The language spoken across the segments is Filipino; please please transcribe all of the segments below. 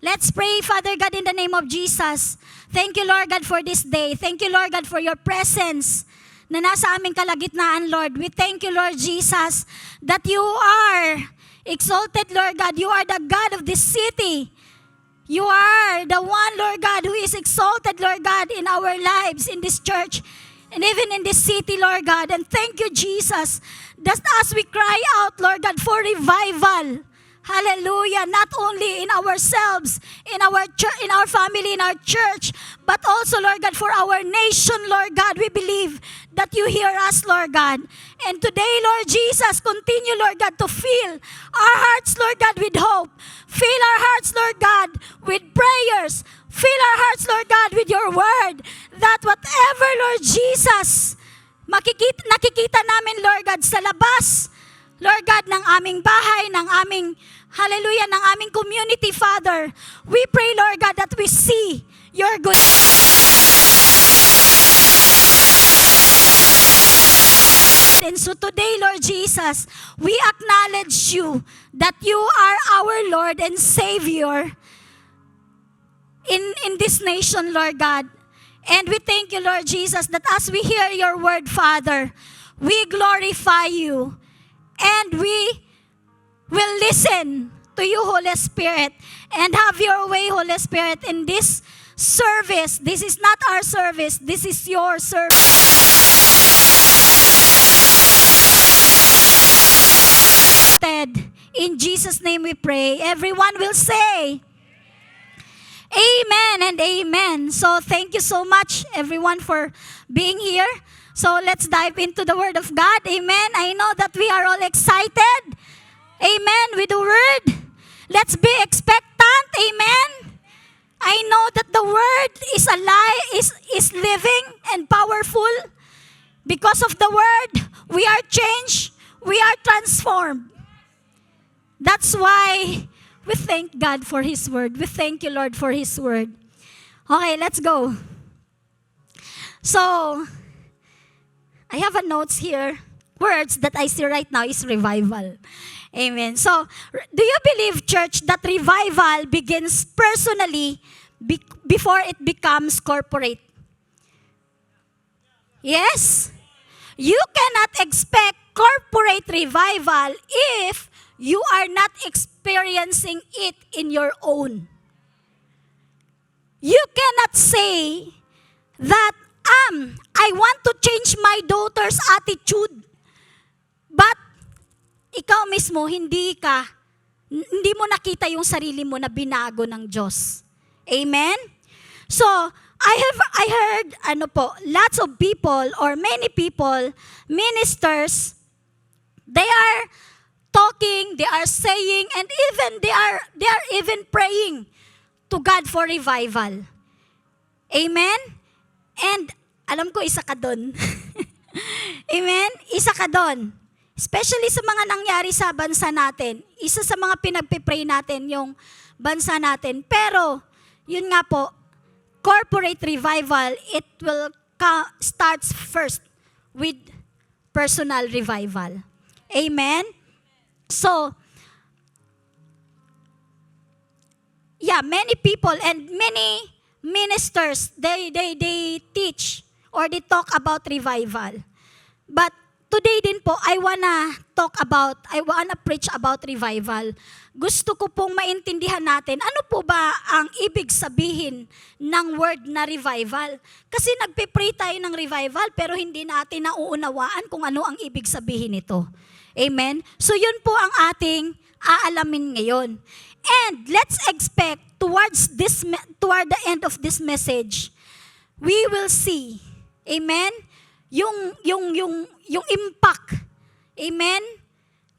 Let's pray, Father God, in the name of Jesus. Thank you, Lord God, for this day. Thank you, Lord God, for your presence na nasa aming kalagitnaan, Lord. We thank you, Lord Jesus, that you are exalted, Lord God. You are the God of this city. You are the one, Lord God, who is exalted, Lord God, in our lives, in this church, and even in this city, Lord God. And thank you, Jesus, that as we cry out, Lord God, for revival, hallelujah, not only in ourselves, in our family, in our church, but also, Lord God, for our nation, Lord God. We believe that you hear us, Lord God. And today, Lord Jesus, continue, Lord God, to fill our hearts, Lord God, with hope. Fill our hearts, Lord God, with prayers. Fill our hearts, Lord God, with your word. That whatever, Lord Jesus, nakikita namin, Lord God, sa labas, Lord God, ng aming bahay, ng aming, hallelujah, ng aming community, Father. We pray, Lord God, that we see your good. And so today, Lord Jesus, we acknowledge you that you are our Lord and Savior in this nation, Lord God. And we thank you, Lord Jesus, that as we hear your word, Father, we glorify you. And we will listen to you, Holy Spirit, and have your way, Holy Spirit, in this service. This is not our service. This is your service. In Jesus' name we pray. Everyone will say, Amen and amen. So thank you so much, everyone, for being here. So let's dive into the Word of God. Amen. I know that we are all excited. Amen. With the Word. Let's be expectant. Amen. I know that the Word is alive, is living and powerful. Because of the Word, we are changed. We are transformed. That's why we thank God for His Word. We thank you, Lord, for His Word. Okay, let's go. So, I have a notes here. Words that I see right now is revival. Amen. So, do you believe, church, that revival begins personally before it becomes corporate? Yes? You cannot expect corporate revival if you are not experiencing it in your own. You cannot say that, I want to change my daughter's attitude. But, ikaw mismo, hindi mo nakita yung sarili mo na binago ng Diyos. Amen? So, I heard, lots of people or many people, ministers, they are talking, they are saying, and even they are even praying to God for revival. Amen? And alam ko, isa ka doon. Amen? Isa ka doon. Especially sa mga nangyari sa bansa natin. Isa sa mga pinagpipray natin yung bansa natin. Pero, yun nga po, corporate revival, it will starts first with personal revival. Amen? So, yeah, many people and many ministers, they teach or they talk about revival. But today din po, I wanna preach about revival. Gusto ko pong maintindihan natin, ano po ba ang ibig sabihin ng word na revival? Kasi nagpe-pray tayo ng revival, pero hindi natin nauunawaan kung ano ang ibig sabihin nito. Amen? So yun po ang ating aalamin ngayon. And let's expect toward the end of this message, we will see, amen, yung impact, amen,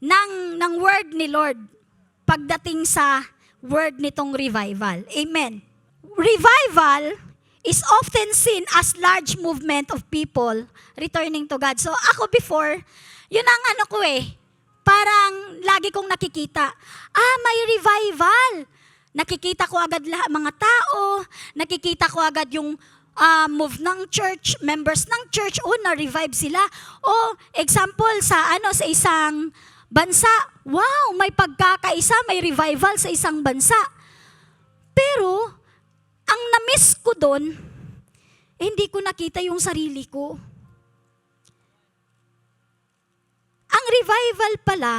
ng word ni Lord pagdating sa word nitong revival. Amen. Revival is often seen as large movement of people returning to God. So ako before, yun ang parang lagi kong nakikita, may revival. Nakikita ko agad lahat mga tao, nakikita ko agad yung move ng church, members ng church, na-revive sila. Example sa isang bansa, wow, may pagkakaisa, may revival sa isang bansa. doon, hindi ko nakita yung sarili ko. Ang revival pala,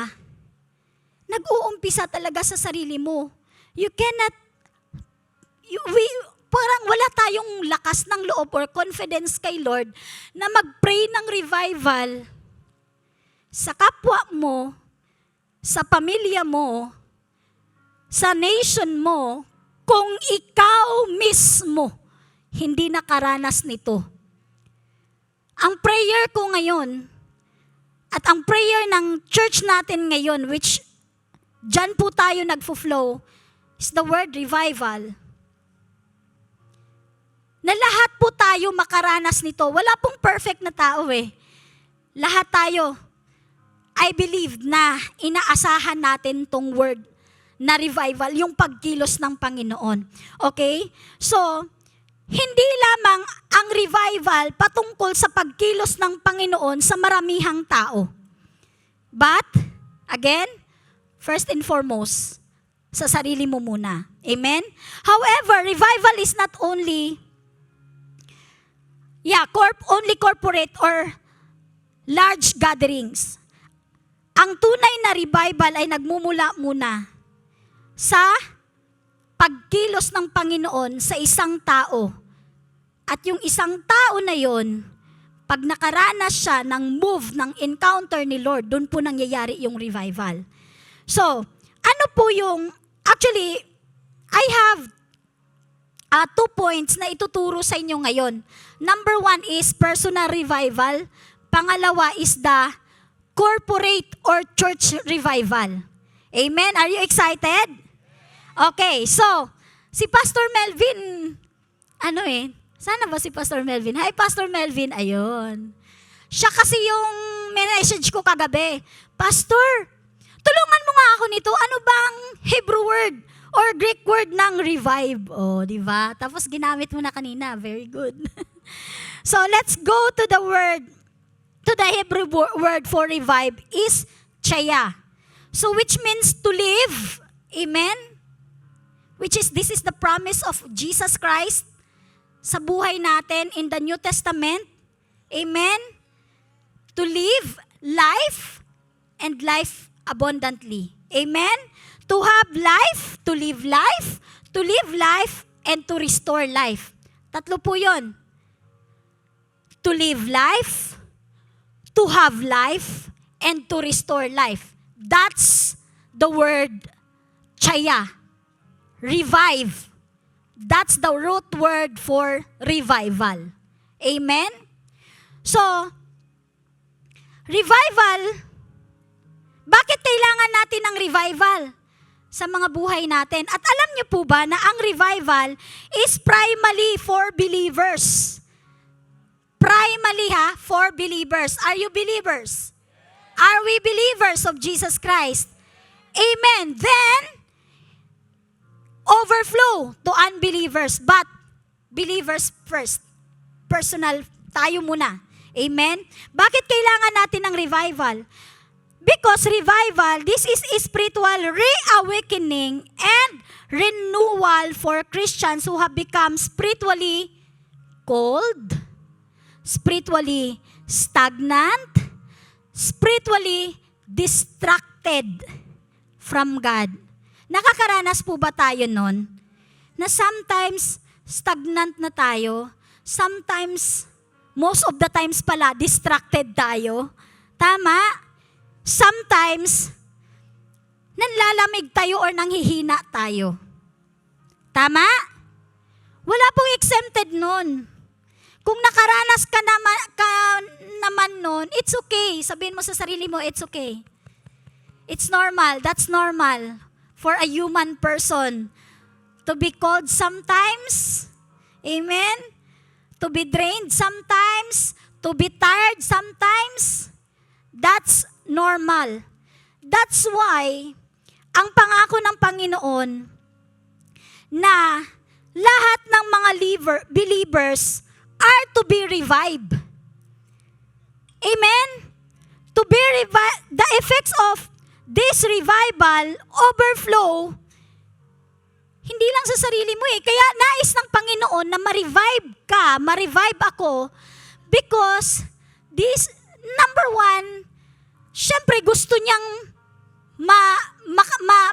nag-uumpisa talaga sa sarili mo. You cannot, parang wala tayong lakas ng loob or confidence kay Lord na mag-pray ng revival sa kapwa mo, sa pamilya mo, sa nation mo, kung ikaw mismo hindi nakaranas nito. Ang prayer ko ngayon, at ang prayer ng church natin ngayon, which dyan po tayo nagfo-flow, is the word revival. Na lahat po tayo makaranas nito. Wala pong perfect na tao eh. Lahat tayo, I believe na inaasahan natin tong word na revival, yung pagkilos ng Panginoon. Okay? So, hindi lamang ang revival patungkol sa pagkilos ng Panginoon sa maramihang tao. But, again, first and foremost, sa sarili mo muna. Amen? However, revival is not only only corporate or large gatherings. Ang tunay na revival ay nagmumula muna sa pagkilos ng Panginoon sa isang tao. At yung isang tao na yon, pag nakaranas siya ng move, ng encounter ni Lord, doon po nangyayari yung revival. So, ano po yung, actually, I have 2 points na ituturo sa inyo ngayon. Number 1 is personal revival. Pangalawa is the corporate or church revival. Amen? Are you excited? Okay, so, si Pastor Melvin, sana ba si Pastor Melvin? Hi, Pastor Melvin, ayun. Siya kasi yung message ko kagabi. Pastor, tulungan mo nga ako nito. Ano bang Hebrew word or Greek word ng revive? Oh, di ba? Tapos ginamit mo na kanina. Very good. So, let's go to the word. To the Hebrew word for revive is chaya. So, which means to live. Amen? This is the promise of Jesus Christ sa buhay natin in the New Testament. Amen? To live life and life abundantly. Amen? To have life, to live life, and to restore life. 3 po yun. To live life, to have life, and to restore life. That's the word chaya. Revive. That's the root word for revival. Amen? So, revival, bakit kailangan natin ng revival sa mga buhay natin? At alam niyo po ba na ang revival is primarily for believers? Primarily for believers. Are you believers? Are we believers of Jesus Christ? Amen. Then, overflow to unbelievers, but believers first. Personal, tayo muna. Amen? Bakit kailangan natin ng revival? Because revival, this is a spiritual reawakening and renewal for Christians who have become spiritually cold, spiritually stagnant, spiritually distracted from God. Nakakaranas po ba tayo nun? Na sometimes, stagnant na tayo. Sometimes, most of the times pala, distracted tayo. Tama? Sometimes, nanlalamig tayo or nanghihina tayo. Tama? Wala pong exempted nun. Kung nakaranas ka naman nun, it's okay. Sabihin mo sa sarili mo, it's okay. It's normal. That's normal for a human person to be cold sometimes. Amen? To be drained sometimes. To be tired sometimes. That's normal. That's why, ang pangako ng Panginoon na lahat ng mga believers are to be revived. Amen? To be revived. The effects of this revival overflow Hindi lang sa sarili mo eh. Kaya nais ng Panginoon na ma-revive ka, ma-revive ako, because this, number one, syempre gusto niyang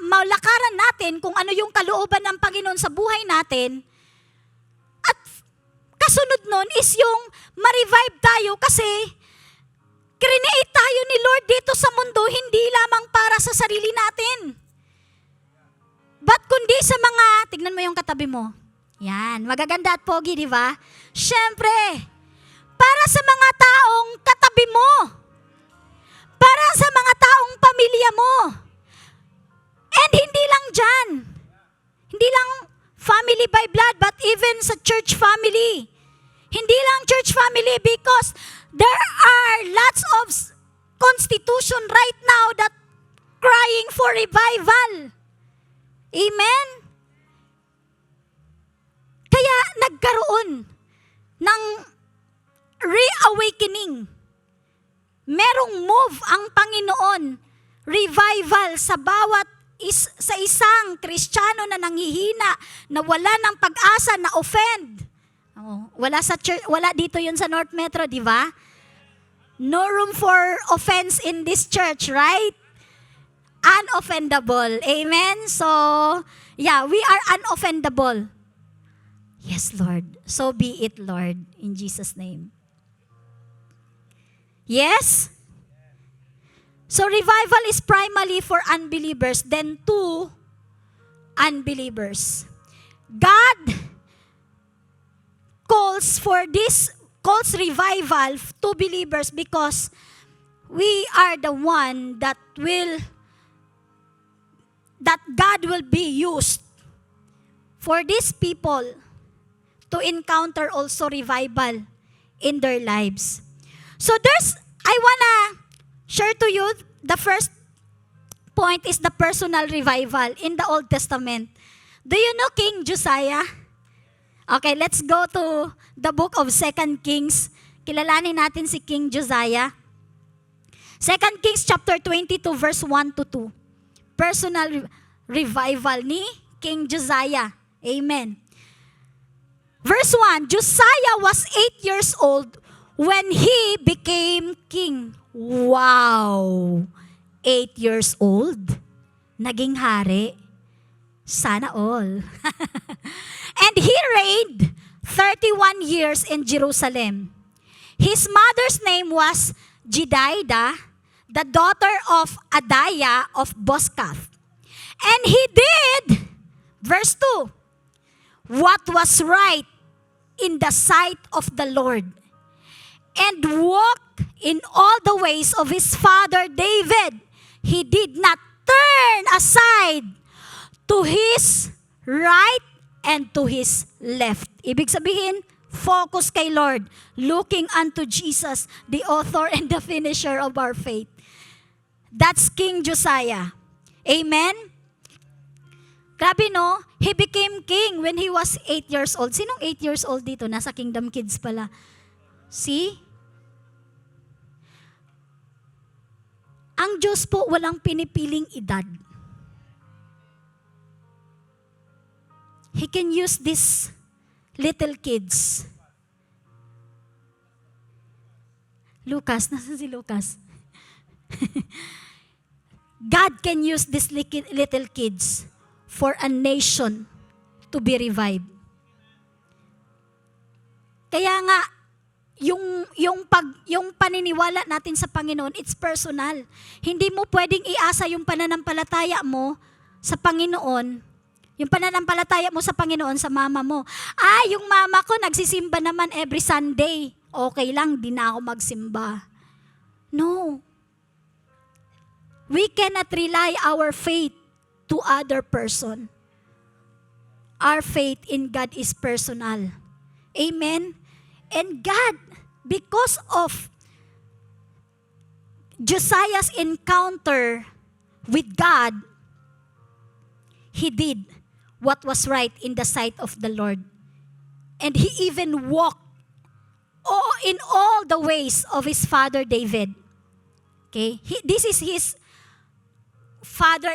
malakaran natin kung ano yung kalooban ng Panginoon sa buhay natin. At kasunod nun is yung ma-revive tayo kasi create tayo ni Lord dito sa mundo, hindi lamang para sa sarili natin. But kundi sa mga, tignan mo yung katabi mo. Yan, magaganda at pogi, di ba? Syempre, para sa mga taong katabi mo. Para sa mga taong pamilya mo. And hindi lang dyan. Hindi lang family by blood, but even sa church family. Hindi lang church family because there are lots of constitution right now that crying for revival. Amen? Kaya nagkaroon ng reawakening. Merong move ang Panginoon, revival sa bawat sa isang Kristiyano na nanghihina, na wala ng pag-asa, na offend. Wala sa church, wala dito yun sa North Metro, di ba? No room for offense in this church, right? Unoffendable. Amen? So, yeah, we are unoffendable. Yes, Lord. So be it, Lord. In Jesus' name. Yes? So, revival is primarily for unbelievers, then to unbelievers. God calls revival to believers because we are the one that God will be used for these people to encounter also revival in their lives. So I wanna share to you, the first point is the personal revival in the Old Testament. Do you know King Josiah? Okay, let's go to the book of 2 Kings. Kilalanin natin si King Josiah. 2 Kings chapter 22 verse 1 to 2. Personal revival ni King Josiah. Amen. Verse 1, Josiah was 8 years old when he became king. Wow! 8 years old. Naging hari. Sana all. And he reigned 31 years in Jerusalem. His mother's name was Jedidah, the daughter of Adaiah of Boscath. And he did, verse 2, what was right in the sight of the Lord, and walked in all the ways of his father David. He did not turn aside to his right and to his left. Ibig sabihin, focus kay Lord, looking unto Jesus, the author and the finisher of our faith. That's King Josiah. Amen? Grabe no, he became king when he was 8 years old. Sinong 8 years old dito? Nasa Kingdom Kids pala. See? Ang Diyos po walang pinipiling edad. He can use these little kids. Lucas, nasa si Lucas? God can use these little kids for a nation to be revived. Kaya nga, yung paniniwala natin sa Panginoon, it's personal. Hindi mo pwedeng iasa yung pananampalataya mo sa Panginoon, yung pananampalataya mo sa Panginoon sa mama mo. Yung mama ko nagsisimba naman every Sunday. Okay lang, di na ako magsimba. No. We cannot rely our faith to other person. Our faith in God is personal. Amen? And God, because of Josiah's encounter with God, he did what was right in the sight of the Lord. And he even walked in all the ways of his father David. Okay? This is his father,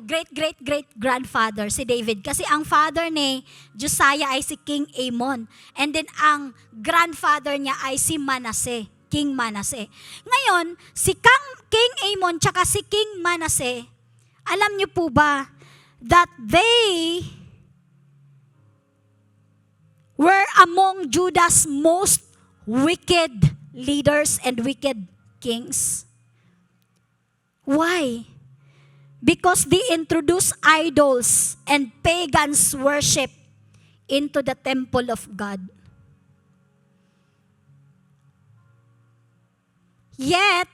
great-great-great-grandfather si David. Kasi ang father ni Josiah ay si King Amon. And then ang grandfather niya ay si Manasseh, King Manasseh. Ngayon, si King Amon tsaka si King Manasseh, alam niyo po ba that they were among Judah's most wicked leaders and wicked kings? Why? Because they introduced idols and pagans worship into the temple of God. Yet,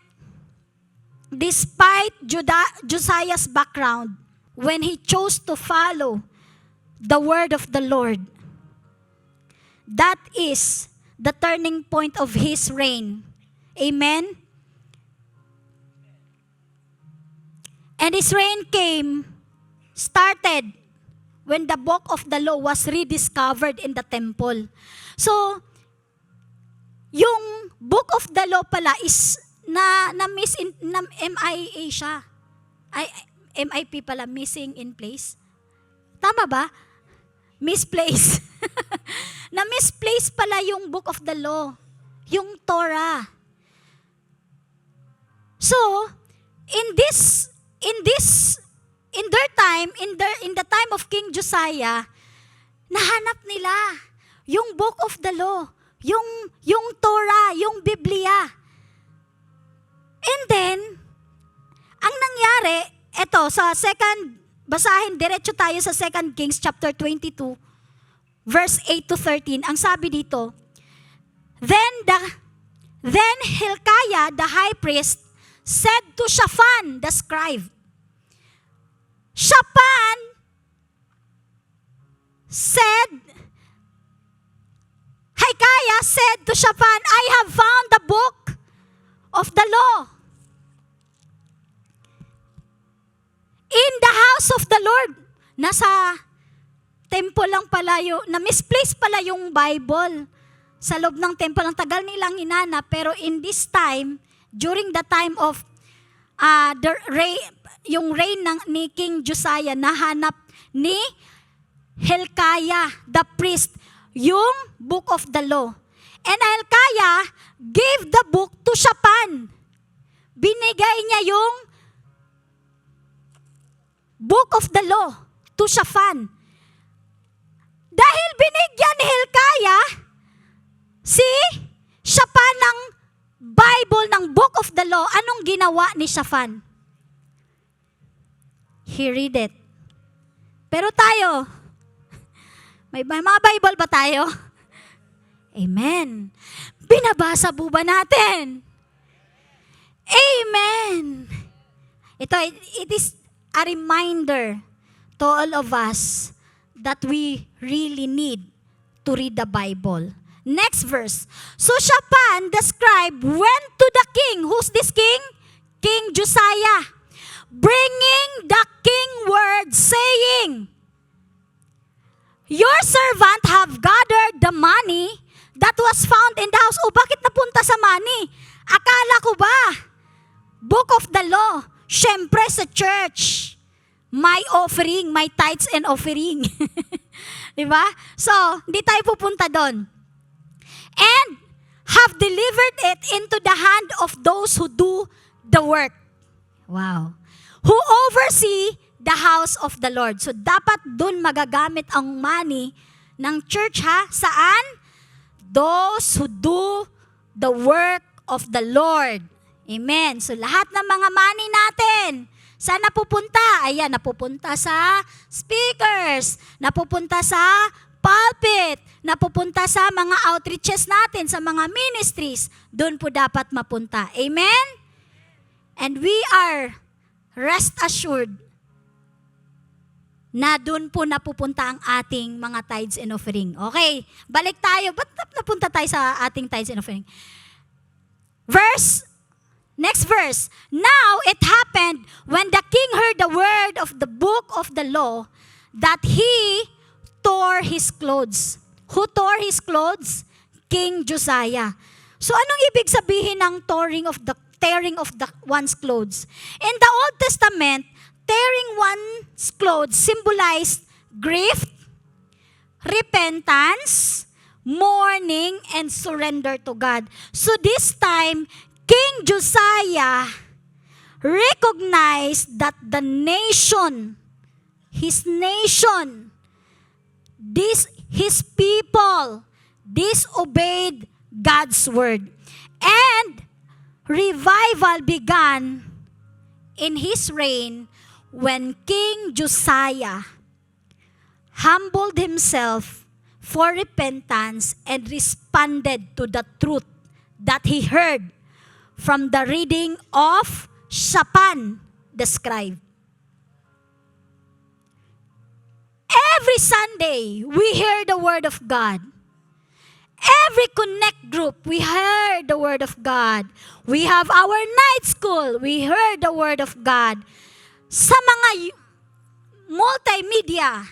despite Josiah's background, when he chose to follow the word of the Lord, that is the turning point of his reign. Amen? And his reign started when the book of the law was rediscovered in the temple. So, yung book of the law pala is MIA siya. MIP pala, missing in place. Tama ba? Misplaced. Na-misplace pala yung book of the law. Yung Torah. So, in the time of King Josiah, nahanap nila yung book of the law, yung Torah, yung Biblia. And then, ang nangyari, eto, basahin, diretso tayo sa 2 Kings chapter 22, verse 8 to 13. Ang sabi dito, Then Hilkiah, the high priest, said to Shaphan, the scribe, Hilkiah said to Shaphan, I have found the book of the law in the house of the Lord. Nasa temple lang pala na-misplace pala yung Bible sa loob ng temple. Ang tagal nilang hinanap, pero in this time, during the time of yung reign ni King Josiah, nahanap ni Hilkiah, the priest, yung book of the law. And Hilkiah gave the book to Shaphan. Binigay niya yung book of the law to Shaphan. Dahil binigyan ni Hilkiah si Shaphan ng Bible, ng book of the law, anong ginawa ni Shaphan? He read it. Pero tayo, may mga Bible ba tayo? Amen. Binabasa po ba natin? Amen. It is a reminder to all of us that we really need to read the Bible. Next verse. So Shaphan, the scribe, went to the king. Who's this king? King Josiah. Bringing the king word, saying, Your servant have gathered the money that was found in the house. O bakit napunta sa money? Akala ko ba, book of the law, syempre sa church, my offering, my tithes and offering. Diba? So, hindi tayo pupunta doon. And have delivered it into the hand of those who do the work. Wow. Who oversee the house of the Lord. So, dapat doon magagamit ang money ng church, ha? Saan? Those who do the work of the Lord. Amen. So, lahat ng mga money natin, saan napupunta? Ayan, napupunta sa speakers, napupunta sa pulpit, napupunta sa mga outreaches natin, sa mga ministries. Doon po dapat mapunta. Amen? And we are rest assured na doon po napupunta ang ating mga tithes and offering. Okay, balik tayo. Ba't napunta tayo sa ating tithes and offering? Next verse. Now it happened when the king heard the word of the book of the law that he tore his clothes. Who tore his clothes? King Josiah. So anong ibig sabihin ng tearing of the one's clothes? In the Old Testament, tearing one's clothes symbolized grief, repentance, mourning, and surrender to God. So this time, King Josiah recognized that the nation, his people, disobeyed God's word. And revival began in his reign when King Josiah humbled himself for repentance and responded to the truth that he heard from the reading of Shaphan the scribe. Every Sunday, we hear the Word of God. Every Connect group, we heard the Word of God. We have our night school, we heard the Word of God. Sa mga multimedia,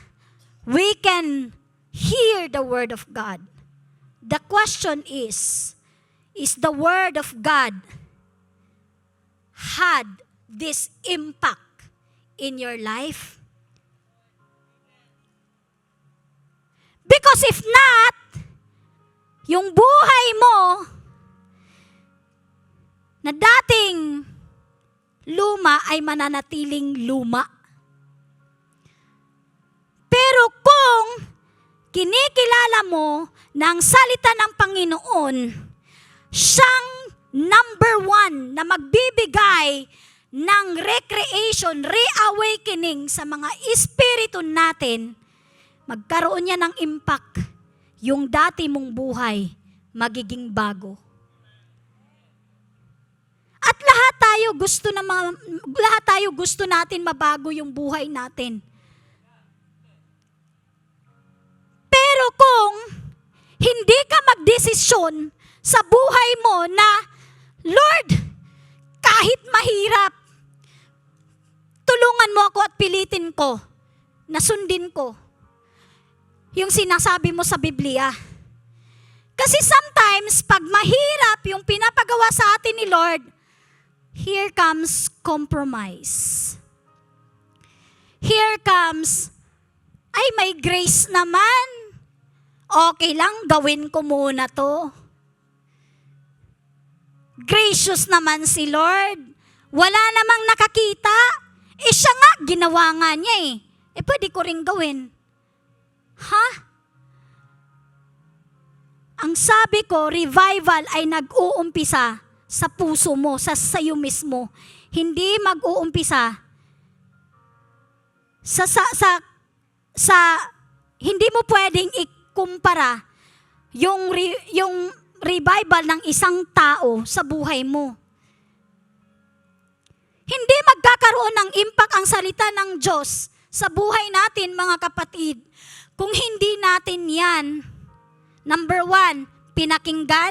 we can hear the Word of God. The question is the Word of God had this impact in your life? Because if not, yung buhay mo na dating luma ay mananatiling luma. Pero kung kinikilala mo ng salita ng Panginoon, siyang number one na magbibigay ng recreation, reawakening sa mga espiritu natin, magkaroon niya ng impact. Yung dati mong buhay, magiging bago. At lahat tayo gusto natin mabago yung buhay natin. Pero kung hindi ka magdesisyon sa buhay mo na, Lord, kahit mahirap, tulungan mo ako at pilitin ko na sundin ko yung sinasabi mo sa Biblia. Kasi sometimes, pag mahirap yung pinapagawa sa atin ni Lord, here comes compromise. Here comes, ay may grace naman. Okay lang, gawin ko muna to. Gracious naman si Lord. Wala namang nakakita. Siya nga, ginawa nga niya pwede ko rin gawin. Ha? Ang sabi ko, revival ay nag-uumpisa sa puso mo, sa sayo mismo. Hindi mag-uumpisa hindi mo pwedeng ikumpara yung revival ng isang tao sa buhay mo. Hindi magkakaroon ng impact ang salita ng Diyos sa buhay natin, mga kapatid, kung hindi natin yan, number 1, pinakinggan.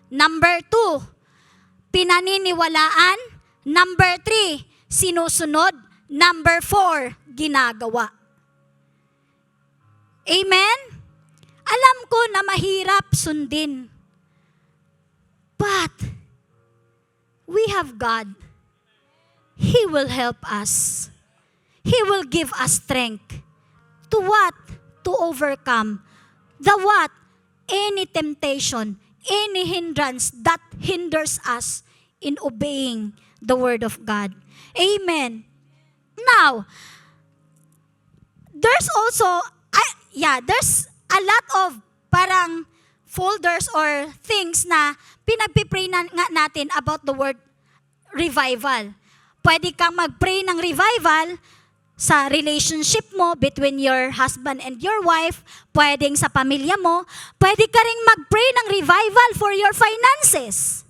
Number 2, pinaniniwalaan. Number 3, sinusunod. Number 4, ginagawa. Amen? Alam ko na mahirap sundin. But, we have God. He will help us. He will give us strength. To what? To overcome the what? Any temptation, any hindrance that hinders us in obeying the Word of God. Amen. Now, there's also, there's a lot of parang folders or things na pinagpipray na nga natin about the word revival. Pwede kang mag-pray ng revival sa relationship mo between your husband and your wife, pwedeng sa pamilya mo, pwede ka ring mag-pray ng revival for your finances.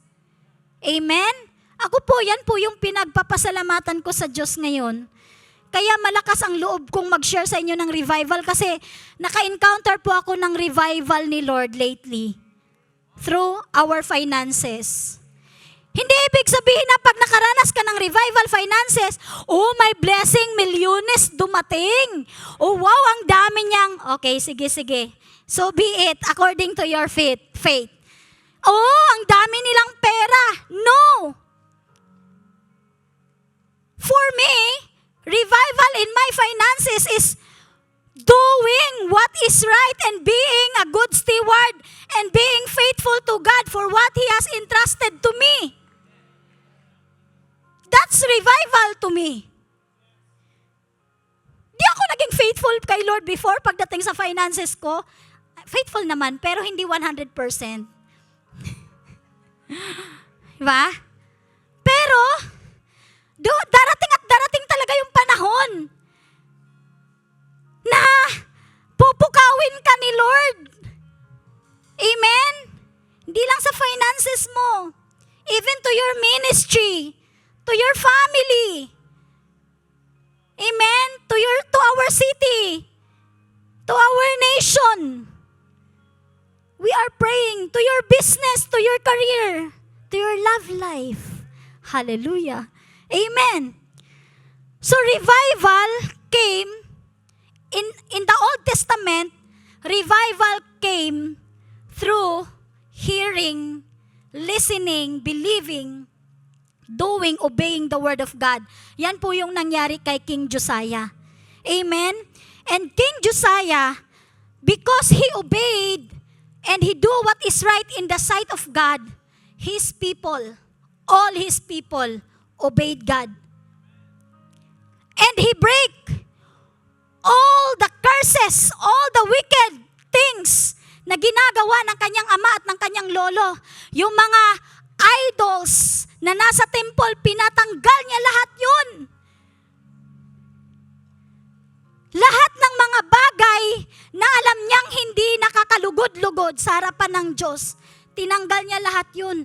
Amen? Ako po, yan po yung pinagpapasalamatan ko sa Diyos ngayon. Kaya malakas ang loob kong mag-share sa inyo ng revival kasi naka-encounter po ako ng revival ni Lord lately through our finances. Hindi ibig sabihin na pag nakaranas ka ng revival finances, may blessing, milyones dumating. Wow, ang dami niyang, okay, sige. So be it, according to your faith. Ang dami nilang pera. No! For me, Revival in my finances is doing what is right and being a good steward and being faithful to God for what He has entrusted to me. That's revival to me. Di ako naging faithful kay Lord before pagdating sa finances ko. Faithful naman, pero hindi 100%. Diba? Pero, darating at darating talaga yung panahon na pupukawin ka ni Lord. Amen? Hindi lang sa finances mo. Even to your ministry, to your family. Amen? To our city, to our nation. We are praying to your business, to your career, to your love life. Hallelujah. Amen. So revival came in the Old Testament. Revival came through hearing, listening, believing, doing, obeying the word of God. Yan po yung nangyari kay King Josiah. Amen. And King Josiah, because he obeyed and he do what is right in the sight of God, his people, all his people obeyed God. And he break all the curses, all the wicked things na ginagawa ng kanyang ama at ng kanyang lolo. Yung mga idols na nasa temple, pinatanggal niya lahat yun. Lahat ng mga bagay na alam niyang hindi nakakalugod-lugod sa harapan ng Diyos, tinanggal niya lahat yun.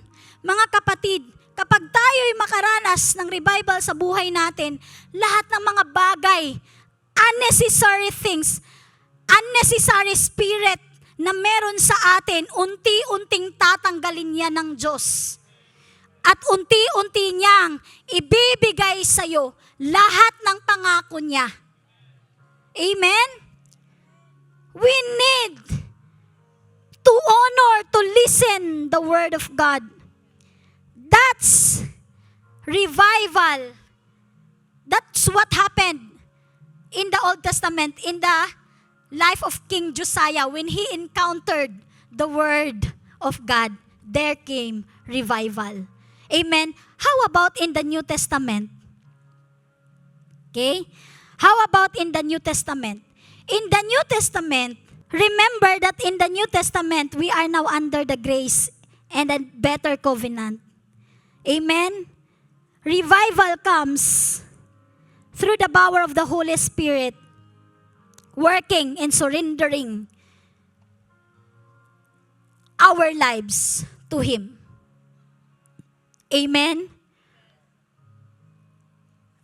Mga kapatid, kapag tayo'y makaranas ng revival sa buhay natin, lahat ng mga bagay, unnecessary things, unnecessary spirit na meron sa atin, unti-unting tatanggalin niya ng Diyos. At unti-unti niyang ibibigay sa iyo lahat ng pangako niya. Amen? We need to honor, to listen the word of God. That's revival. That's what happened in the Old Testament, in the life of King Josiah. When he encountered the word of God, there came revival. Amen? How about in the New Testament? Okay? How about in the New Testament? In the New Testament, remember that in the New Testament, we are now under the grace and a better covenant. Amen? Revival comes through the power of the Holy Spirit, working and surrendering our lives to Him. Amen?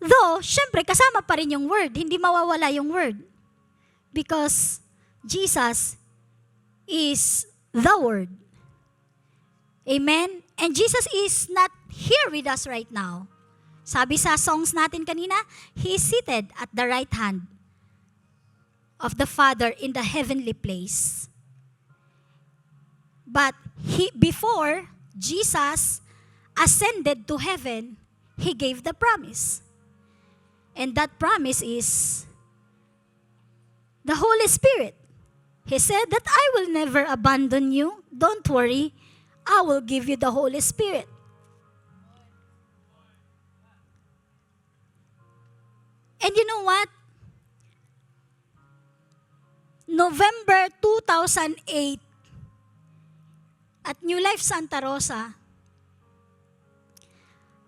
Though, syempre, kasama pa rin yung word. Hindi mawawala yung word. Because Jesus is the word. Amen? And Jesus is not here with us right now. Sabi sa songs natin kanina, He is seated at the right hand of the Father in the heavenly place. But before Jesus ascended to heaven, He gave the promise. And that promise is the Holy Spirit. He said that I will never abandon you. Don't worry. I will give you the Holy Spirit. And you know what? November 2008 at New Life Santa Rosa,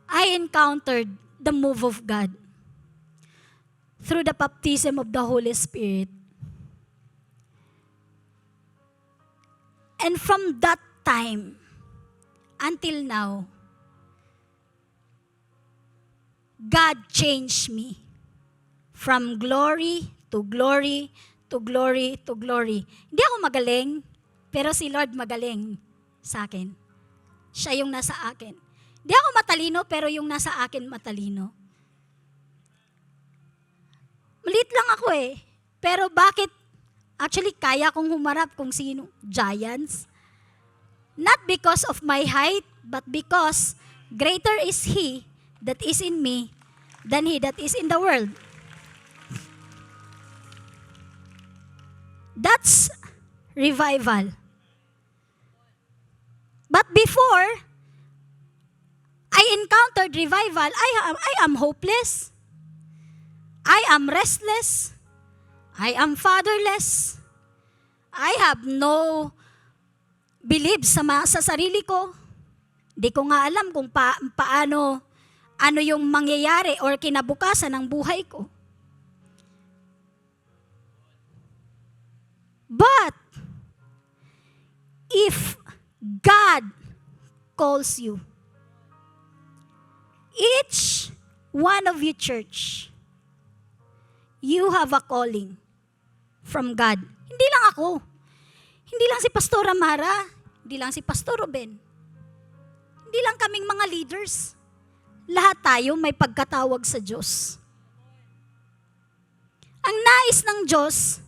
I encountered the move of God through the baptism of the Holy Spirit. And from that time until now, God changed me from glory to glory to glory to glory. Hindi ako magaling, pero si Lord magaling sa akin. Siya yung nasa akin. Hindi ako matalino, pero yung nasa akin matalino. Maliit lang ako eh. Pero bakit? Actually, kaya kong humarap kung sino. Giants. Not because of my height, but because greater is He that is in me than he that is in the world. That's revival. But before I encountered revival, I am hopeless. I am restless. I am fatherless. I have no belief sa sarili ko. Di ko nga alam kung paano, ano yung mangyayari or kinabukasan ng buhay ko. But, if God calls you, each one of you, church, you have a calling from God. Hindi lang ako. Hindi lang si Pastora Mara. Hindi lang si Pastor Ruben. Hindi lang kaming mga leaders. Lahat tayo may pagkatawag sa Diyos. Ang nais ng Diyos,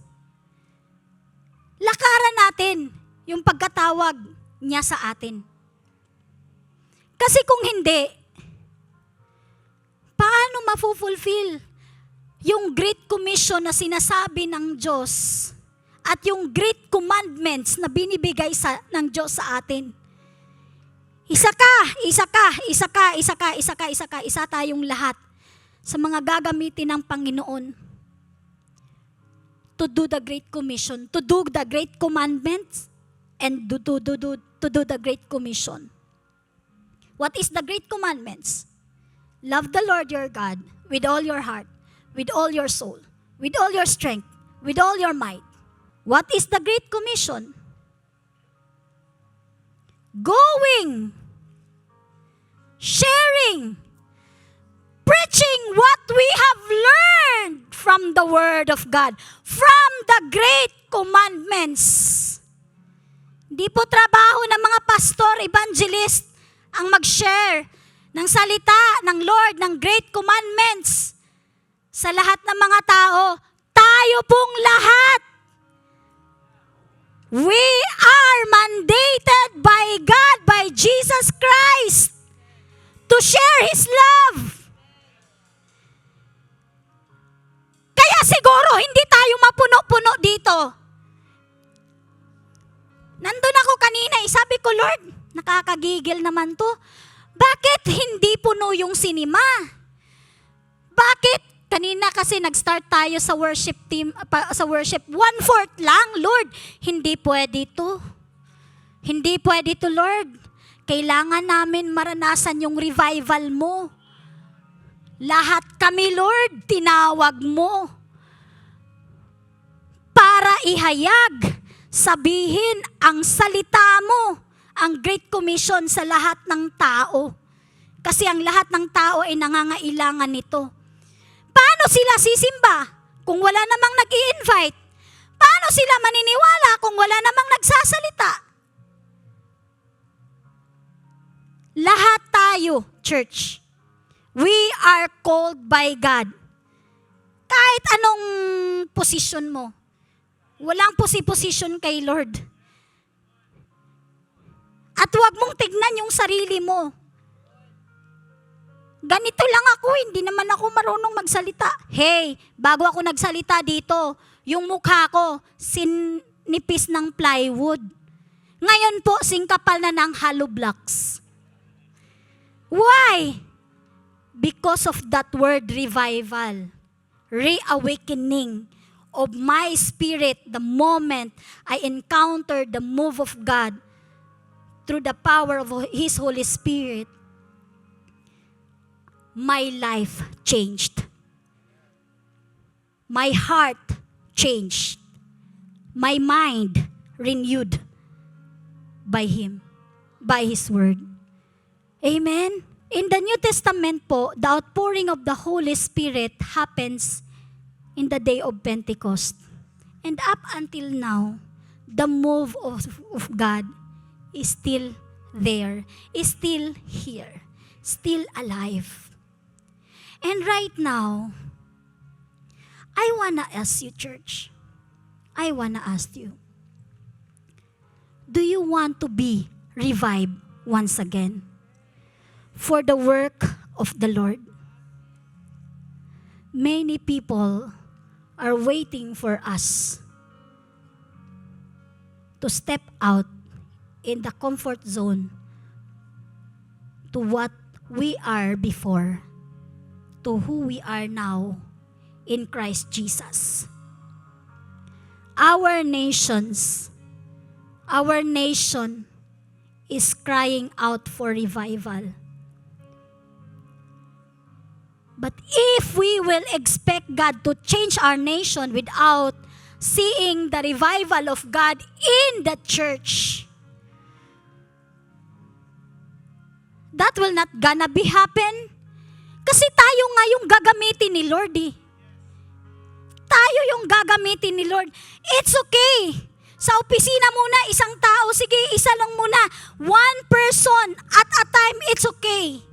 lakaran natin yung pagkatawag niya sa atin. Kasi kung hindi, paano mafulfill yung Great Commission na sinasabi ng Diyos at yung Great Commandments na binibigay ng Diyos sa atin? Isa tayong lahat sa mga gagamitin ng Panginoon to do the Great Commission, to do the Great Commandments, and to do the Great Commission. What is the Great Commandments? Love the Lord your God with all your heart, with all your soul, with all your strength, with all your might. What is the Great Commission? Going, sharing, preaching what we have learned from the Word of God, from the Great Commandments. Di po trabaho ng mga pastor, evangelist, ang mag-share ng salita ng Lord, ng Great Commandments sa lahat ng mga tao. Tayo pong lahat, we are mandated by God, by Jesus Christ, to share His love. Kaya siguro hindi tayo mapuno-puno dito. Nandun ako kanina, sabi ko, Lord, nakakagigil naman to. Bakit hindi puno yung sinima? Bakit? Kanina kasi nag-start tayo sa worship team, sa worship, 1/4 lang, Lord. Hindi pwede to. Hindi pwede to, Lord. Kailangan namin maranasan yung revival mo. Lahat kami, Lord, tinawag mo para ihayag, sabihin ang salita mo, ang Great Commission sa lahat ng tao. Kasi ang lahat ng tao ay nangangailangan nito. Paano sila sisimba kung wala namang nag-i-invite? Paano sila maniniwala kung wala namang nagsasalita? Lahat tayo, church, we are called by God. Kahit anong posisyon mo, walang position kay Lord. At huwag mong tignan yung sarili mo. Ganito lang ako, hindi naman ako marunong magsalita. Hey, bago ako nagsalita dito, yung mukha ko, sinipis ng plywood. Ngayon po, singkapal na ng hollow blocks. Why? Because of that word revival, reawakening of my spirit the moment I encountered the move of God through the power of His Holy Spirit. My life changed. My heart changed. My mind renewed by Him, by His Word. Amen? In the New Testament po, the outpouring of the Holy Spirit happens in the day of Pentecost. And up until now, the move of God is still there, is still here, still alive. And right now, I wanna ask you, church, I wanna ask you, do you want to be revived once again for the work of the Lord? Many people are waiting for us to step out in the comfort zone to what we are before, to who we are now in Christ Jesus. Our nation is crying out for revival. But if we will expect God to change our nation without seeing the revival of God in the church, that will not gonna be happen. Kasi tayo nga yung gagamitin ni Lord eh. Tayo yung gagamitin ni Lord. It's okay. Sa opisina muna, isang tao, sige, isa lang muna. One person at a time, it's okay.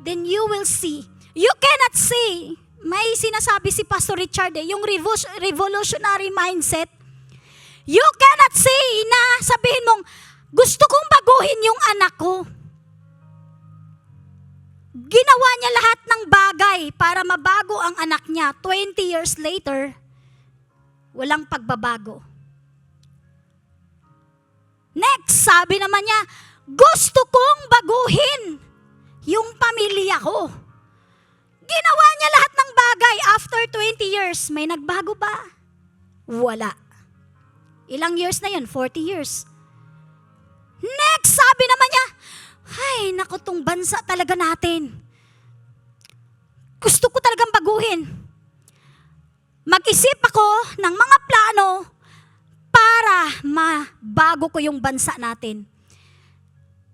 Then you will see. You cannot say, may sinasabi si Pastor Richard yung revolutionary mindset. You cannot say na sabihin mong, gusto kong baguhin yung anak ko. Ginawa niya lahat ng bagay para mabago ang anak niya. 20 years later, walang pagbabago. Next, sabi naman niya, gusto kong baguhin yung pamilya ko. Ginawa niya lahat ng bagay. After 20 years, may nagbago ba? Wala. Ilang years na yun? 40 years. Next, sabi naman niya, ay, naku, tong bansa talaga natin. Gusto ko talagang baguhin. Mag-isip ako ng mga plano para mabago ko yung bansa natin.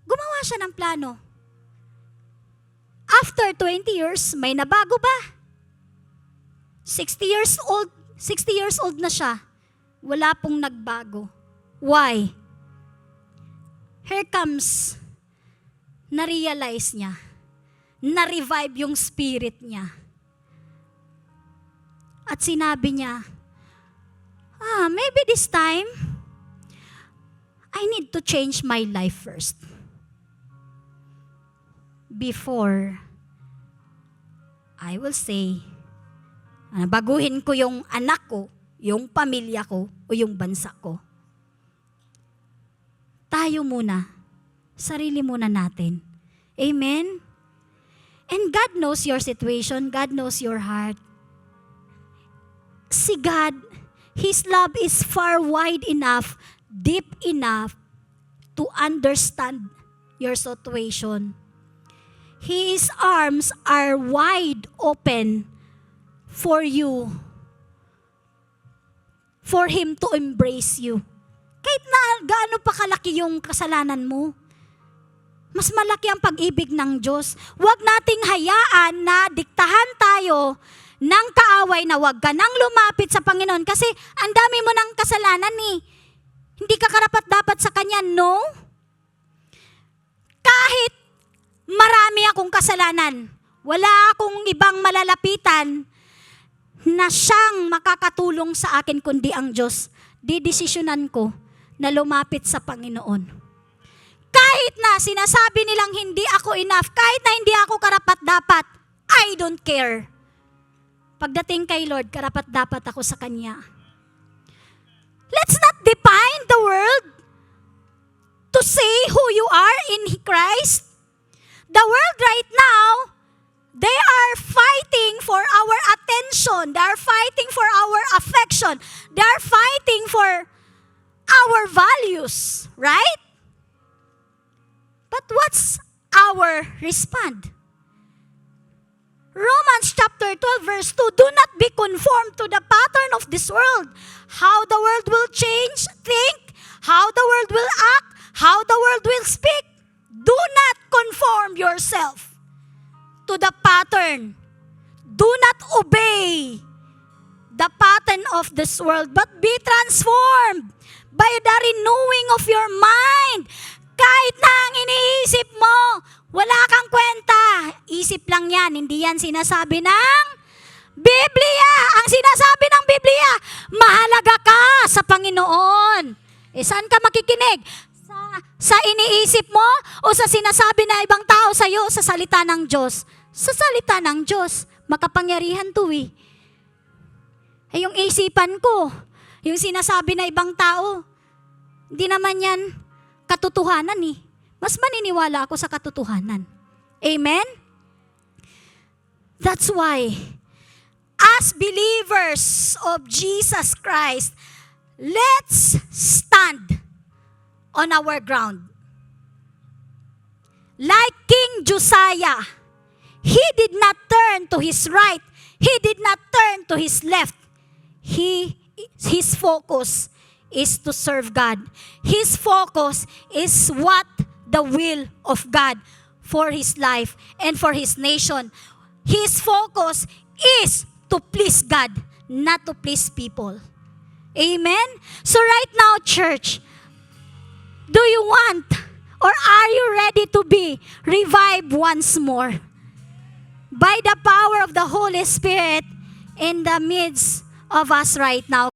Gumawa siya ng plano. After 20 years, may nabago ba? 60 years old na siya. Wala pong nagbago. Why? Here comes, na-realize niya, na-revive yung spirit niya. At sinabi niya, maybe this time, I need to change my life first. Before I will say, baguhin ko yung anak ko, yung pamilya ko, o yung bansa ko. Tayo muna, sarili muna natin. Amen? And God knows your situation, God knows your heart. Si God, His love is far wide enough, deep enough to understand your situation. His arms are wide open for you, for Him to embrace you. Kahit na gaano pa kalaki yung kasalanan mo, mas malaki ang pag-ibig ng Diyos. Huwag nating hayaan na diktahan tayo ng kaaway na huwag ka nang lumapit sa Panginoon kasi ang dami mo ng kasalanan eh. Hindi ka karapat-dapat sa Kanya, no? Kahit marami akong kasalanan, wala akong ibang malalapitan na siyang makakatulong sa akin kundi ang Diyos. Didesisyonan ko na lumapit sa Panginoon. Kahit na sinasabi nilang hindi ako enough, kahit na hindi ako karapat-dapat, I don't care. Pagdating kay Lord, karapat-dapat ako sa Kanya. Let's not define the world to say who you are in Christ. The world right now, they are fighting for our attention. They are fighting for our affection. They are fighting for our values, right? But what's our response? Romans chapter 12 verse 2, do not be conformed to the pattern of this world. How the world will change, think, how the world will act, how the world will speak. Do not conform yourself to the pattern. Do not obey the pattern of this world, but be transformed by the renewing of your mind. Kahit na ang iniisip mo, wala kang kwenta. Isip lang yan, hindi yan sinasabi ng Biblia. Ang sinasabi ng Biblia, mahalaga ka sa Panginoon. Saan ka makikinig? Sa iniisip mo o sa sinasabi na ibang tao sa iyo sa salita ng Diyos? Sa salita ng Diyos, makapangyarihan to eh. Yung isipan ko, yung sinasabi na ibang tao, Hindi naman yan katotohanan eh. Mas maniniwala ako sa katotohanan. Amen? That's why, as believers of Jesus Christ, let's stand on our ground. Like King Josiah, he did not turn to his right. He did not turn to his left. His focus is to serve God. His focus is what the will of God for his life and for his nation. His focus is to please God, not to please people. Amen? So right now, church, do you want or are you ready to be revived once more? By the power of the Holy Spirit in the midst of us right now.